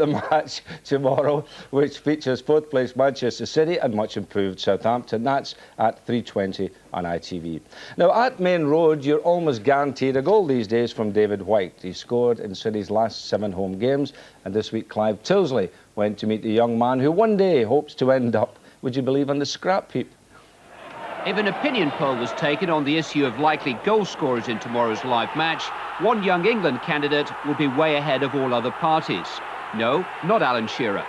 the match tomorrow, which features fourth place Manchester City and much improved Southampton. That's at 3:20 on ITV. Now, at Main Road, you're almost guaranteed a goal these days from David White. He scored in City's last 7 home games, and this week Clive Tilsley went to meet the young man who one day hopes to end up, would you believe, on the scrap heap. If an opinion poll was taken on the issue of likely goal scorers in tomorrow's live match, one young England candidate would be way ahead of all other parties. No, not Alan Shearer.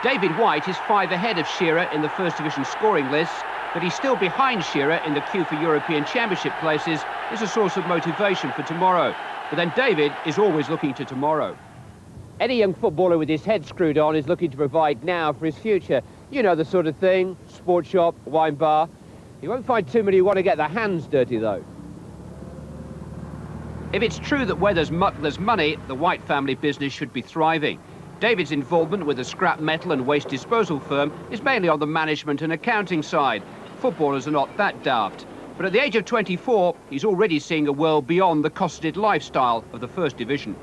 David White is 5 ahead of Shearer in the First Division scoring list, but he's still behind Shearer in the queue for European Championship places. Is a source of motivation for tomorrow. But then David is always looking to tomorrow. Any young footballer with his head screwed on is looking to provide now for his future. You know the sort of thing, sports shop, wine bar. You won't find too many who want to get their hands dirty, though. If it's true that where there's muck, there's money, the White family business should be thriving. David's involvement with the scrap metal and waste disposal firm is mainly on the management and accounting side. Footballers are not that daft. But at the age of 24, he's already seeing a world beyond the cosseted lifestyle of the First Division.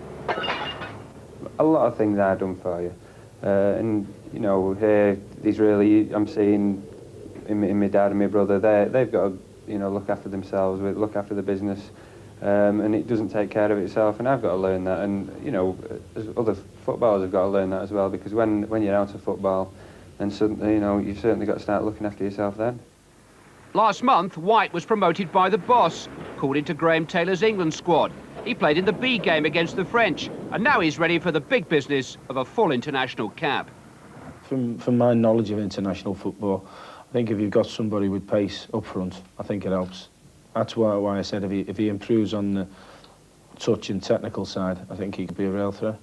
A lot of things are done for you. And, you know, here, these really, I'm seeing in my dad and my brother, they've got to, you know, look after themselves, look after the business, and it doesn't take care of itself, and I've got to learn that, and, you know, other footballers have got to learn that as well, because when you're out of football, then suddenly, you know, you've certainly got to start looking after yourself then. Last month, White was promoted by the boss, called into Graham Taylor's England squad. He played in the B game against the French, and now he's ready for the big business of a full international cap. From my knowledge of international football, I think if you've got somebody with pace up front, I think it helps. That's why I said if he improves on the touch and technical side, I think he could be a real threat.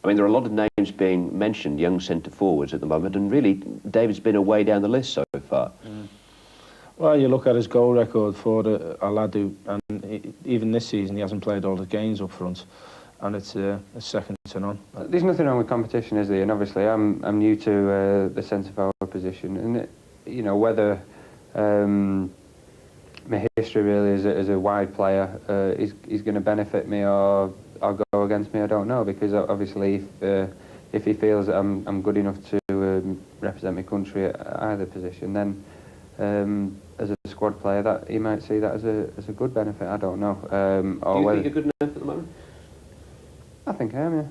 I mean, there are a lot of names being mentioned, young centre-forwards at the moment, and really, David's been away down the list so far. Mm. Well, you look at his goal record for a lad who, and even this season, he hasn't played all the games up front, and it's second to none. There's nothing wrong with competition, is there? And obviously, I'm new to the centre-forward position, and you know, whether my history really as a wide player is going to benefit me or go against me, I don't know, because obviously if he feels that I'm good enough to represent my country at either position, then as a squad player, that he might see that as a good benefit. I don't know. Do you think you're good enough at the moment? I think I am, yeah.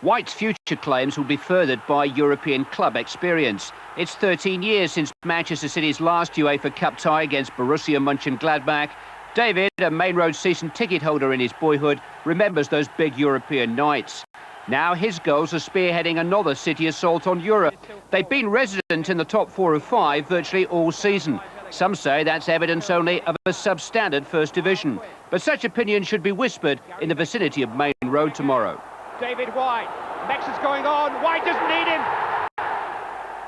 White's future claims will be furthered by European club experience. It's 13 years since Manchester City's last UEFA Cup tie against Borussia Mönchengladbach. David, a Main Road season ticket holder in his boyhood, remembers those big European nights. Now his goals are spearheading another City assault on Europe. They've been resident in the top 4 of 5 virtually all season. Some say that's evidence only of a substandard First Division. But such opinion should be whispered in the vicinity of Main Road tomorrow. David White, Mex's going on, White doesn't need him.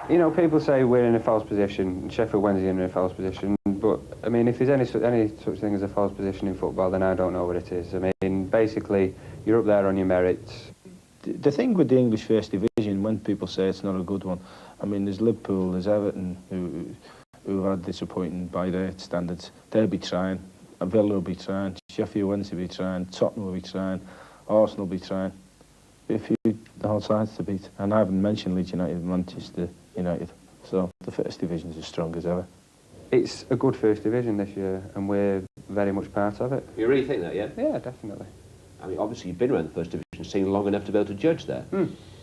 You know, people say we're in a false position, Sheffield Wednesday in a false position, but I mean, if there's any such thing as a false position in football, then I don't know what it is. I mean, basically, you're up there on your merits. The thing with the English First Division, when people say it's not a good one, I mean, there's Liverpool, there's Everton, who are disappointing by their standards. They'll be trying, Villa will be trying, Sheffield Wednesday will be trying, Tottenham will be trying, Arsenal will be trying. A few the whole sides to beat, and I haven't mentioned Leeds United and Manchester United, so the First Division is as strong as ever. It's a good First Division this year, and we're very much part of it. You really think that, yeah? Yeah, definitely. I mean, obviously you've been around the First Division scene long enough to be able to judge that.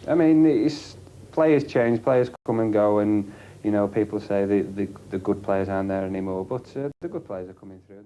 I mean, players change, players come and go, and you know, people say the good players aren't there anymore, but the good players are coming through.